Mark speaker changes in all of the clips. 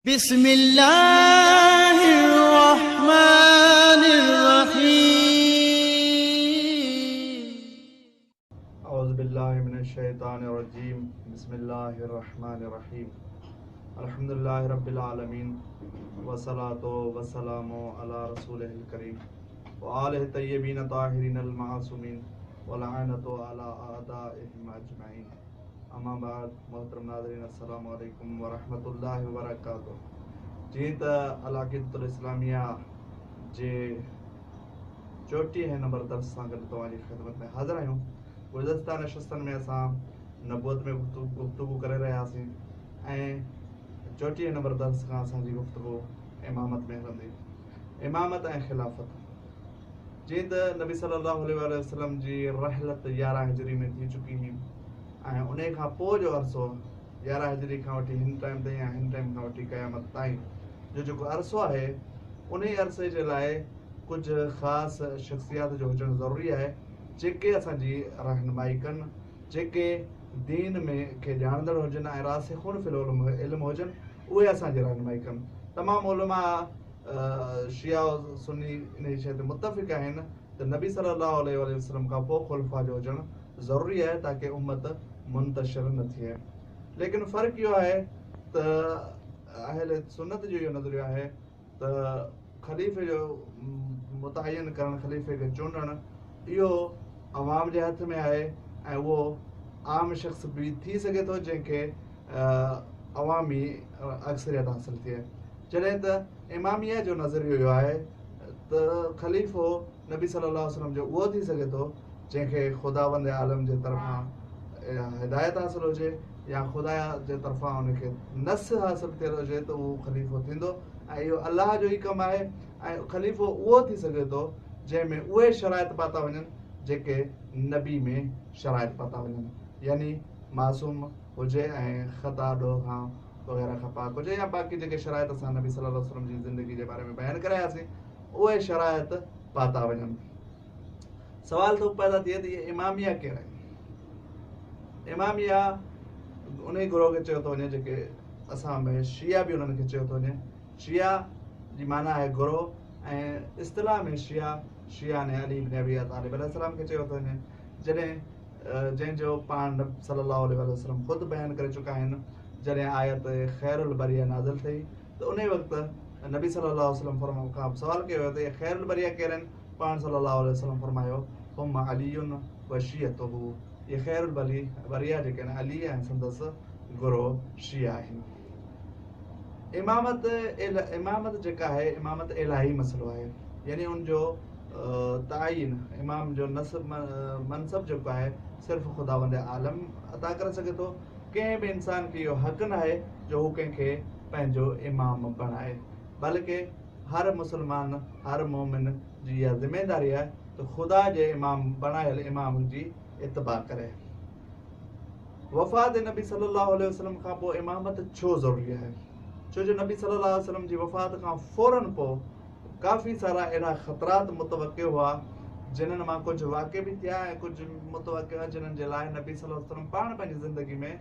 Speaker 1: बिस्मिल्लाहिर्रहमानिर्रहीम। औज़ुबिल्लाहि मिनश्शैतानिर्रजीम। बिस्मिल्लाहिर्रहमानिर्रहीम। अल्हम्दुलिल्लाहि रब्बिल आलमीन वस्सलातु वस्सलामु अला रसूलिहिल करीम व आलिहि तय्यबीन ताहिरीनल मासूमीन व लअनतु अला आदाइहिम अजमईन। अम्मा बाद, मोहतरम नाज़रीन, अस्सलामु अलैकुम व रहमतुल्लाहि व बरकातुहू। जी त अल अक़ीदतुल इस्लामिया जे 34 नंबर दर्स सां गॾु तव्हांजी ख़िदमत में हाज़िर आहियूं। गुज़िश्ता नशस्तनि में असां नबूअत में गुफ़्तगू करे रहियासीं ऐं 34 नंबर दर्स खां असांजी गुफ़्तगू इमामत में हलंदी। इमामत ऐं ख़िलाफ़त। जीअं त नबी सल्लल्लाहु अलैहि वसल्लम जी रहलत 11 हिजरी में थी चुकी हुई ऐं उन खां पोइ जो अरसो 11 हिजरी खां वठी हिन टाइम ताईं या हिन टाइम खां वठी क़यामत ताईं जो जेको अरसो आहे, उन अरसे जे लाइ कुझु ख़ासि शख़्सियात जो हुजणु ज़रूरी आहे जेके असांजी रहनुमाई कनि, जेके दीन में खे ॼाणंदड़ हुजनि ऐं रासिख़ून फिल इल्मु हुजनि, उहे असांजी रहनुमाई कनि। तमामु उलमा शिया सुन्नी इन शइ ते मुतफ़िक़ आहिनि त नबी सल्लल्लाहु अलैहि वसल्लम खां पोइ ख़ुलफ़ा जो हुजणु ज़रूरी आहे ताकी उम्मत मुंतशिर न थिए। लेकिन फ़र्क़ु इहो आहे त अहले सुन्नत जो इहो नज़रियो आहे त ख़लीफ़े जो मुतयन करणु, ख़लीफ़े खे चूंडणु, इहो अवाम जे हथ में आहे ऐं उहो आम शख़्स बि थी सघे थो जंहिंखे अवामी अक्सरियत हासिलु थिए। जॾहिं त इमामिया जो नज़रियो इहो आहे त ख़लीफ़ो नबी सल्लल्लाहु अलैहि वसल्लम जो उहो थी सघे थो जंहिंखे ख़ुदावंद आलम जे तरफ़ां हिदायत हासिलु हुजे या ख़ुदा जे तरफ़ां उनखे नस हासिलु थियल हुजे त उहो ख़लीफ़ो थींदो ऐं इहो अलाह जो ई कमु आहे। ऐं ख़लीफ़ो उहो थी सघे थो जंहिंमें उहे शराइत पाता वञनि जेके नबी में शराइत पाता वञनि, यानी मासूम हुजे ऐं ख़ता ॾोह खां वग़ैरह खां पाक हुजे, या बाक़ी जेके शराइत असां नबी सल्लल्लाहु अलैहि वसल्लम जी ज़िंदगी जे बारे में बयानु करायासीं उहे शराइत पाता वञनि। सवाल त पैदा थिए त इहे इमामिया कहिड़ा आहिनि। इमामिया उन ई गुरोह खे चयो थो वञे जेके असां में शिया बि उन्हनि खे चयो थो वञे। शिया जी माना आहे गुरोह ऐं इस्तिलाह में शिया ने अली इब्न अबी तालिब अलैहिस्सलाम खे चयो थो वञे। जंहिंजो पाण सल्लल्लाहु अलैहि वसल्लम ख़ुदि बयानु करे चुका आहिनि। जॾहिं आयत ख़ैरुल बरिया नाज़िल थिए त उन वक़्तु नबी सल्लल्लाहु अलैहि वसल्लम खां सवाल कयो वियो त इहे ख़ैरुल बरिया केरु आहिनि। पाण सल्लल्लाहु अलैहि वसल्लम फरमायो हुम अलीयुन व शियतुहु। इहे ख़ैरुल बरिया जेके आहिनि अली ऐं संदसि गुरोह शिया आहिनि। इमामत जेका आहे, इमामत इलाही मसइलो आहे, यानी उनजो तायीन, इमाम जो मनसब जेको आहे सिर्फ़ु ख़ुदावंद आलम अता करे सघे थो। कंहिं बि इंसान खे इहो हक़ न आहे जो हू कंहिंखे पंहिंजो इमाम बणाए, बल्कि हर मुस्लमान, हर मोमिन जी इहा ज़िमेदारी आहे त ख़ुदा जे इमाम बणायल इमाम जी इत्तिबा करे। वफ़ात नबी सल्लल्लाहु अलैहि वसल्लम खां पोइ इमामत छो ज़रूरी आहे? छो जो नबी सल्लल्लाहु अलैहि वसल्लम जी वफ़ात खां फ़ौरन पोइ काफ़ी सारा अहिड़ा ख़तरात मुतवक़्क़ि हुआ जिन्हनि मां कुझु वाक़िअ बि थिया ऐं कुझु मुतवक़्क़ि हुआ जिन्हनि जे लाइ नबी सल्लल्लाहु अलैहि वसल्लम पाण पंहिंजी ज़िंदगी में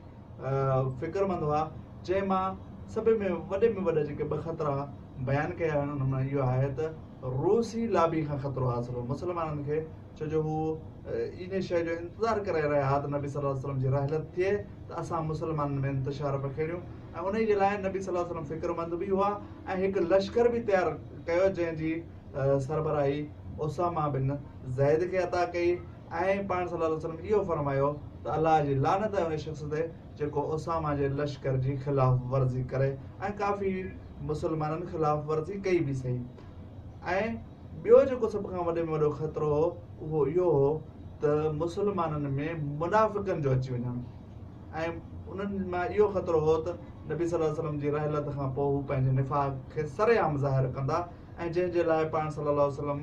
Speaker 1: फ़िक्रमंद हुआ। जंहिं मां सभ में वॾे जेके ॿ ख़तरा बयानु कया आहिनि उन मां इहो आहे त रूसी लाबी खां ख़तरो हासिलु हो मुस्लमाननि खे, छो जो हू इन शइ जो इंतज़ारु करे रहिया हुआ त नबी सल्लल्लाहु अलैहि वसल्लम जी रहलत थिए त असां मुस्लमाननि में इंतिशार पखेड़ियूं। ऐं उन जे लाइ नबी सल्लल्लाहु अलैहि वसल्लम फ़िक्रमंद बि हुआ ऐं हिकु लश्कर बि तयारु कयो जंहिंजी सरबराही उसामा बिन ज़ैद खे अता कई। ऐं पाण सल्लल्लाहु अलैहि वसल्लम इहो फरमायो त अलाह जी लानत आहे उन शख़्स ते जेको उसामा जे लश्कर जी ख़िलाफ़ वर्ज़ी करे, ऐं काफ़ी मुस्लमाननि ख़िलाफ़ वर्ज़ी कई बि सही। ऐं ॿियो जेको सभ खां वॾे में वॾो ख़तरो हो उहो इहो हो त मुस्लमाननि में मुनाफ़िक़नि जो अची वञणु, ऐं उन्हनि मां इहो ख़तरो हो त नबी सल्लल्लाहु अलैहि वसल्लम जी रहलत खां पोइ हू पंहिंजे निफ़ाक़ खे सरेआम ज़ाहिर कंदा, ऐं जंहिंजे लाइ पाण सल्लल्लाहु अलैहि वसल्लम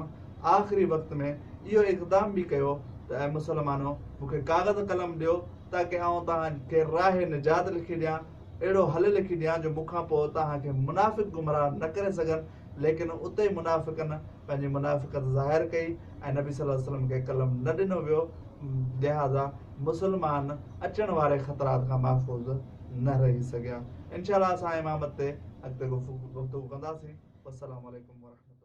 Speaker 1: आख़िरी वक़्त में इहो इक़दाम बि कयो त ऐं मुस्लमानो मूंखे काग़ज़ कलम ॾियो ताकी आउं तव्हांखे राह निजात लिखी ॾियां, अहिड़ो हल लिखी ॾियां जो मूंखां पोइ तव्हांखे मुनाफ़िक़ गुमराह न करे सघनि। लेकिन उते मुनाफ़िक़नि पंहिंजी मुनाफ़िक़त ज़ाहिर कई ऐं नबी सल्लल्लाहु अलैहि वसल्लम खे कलम न ॾिनो वियो, लिहाज़ा मुस्लमान अचण वारे ख़तरात खां महफ़ूज़ न रही सघिया। इंशाअल्लाह असां इमामत ते अॻिते गुफ़्तगू कंदासीं। अस्सलामु अलैकुम वरहमतुल्लाह।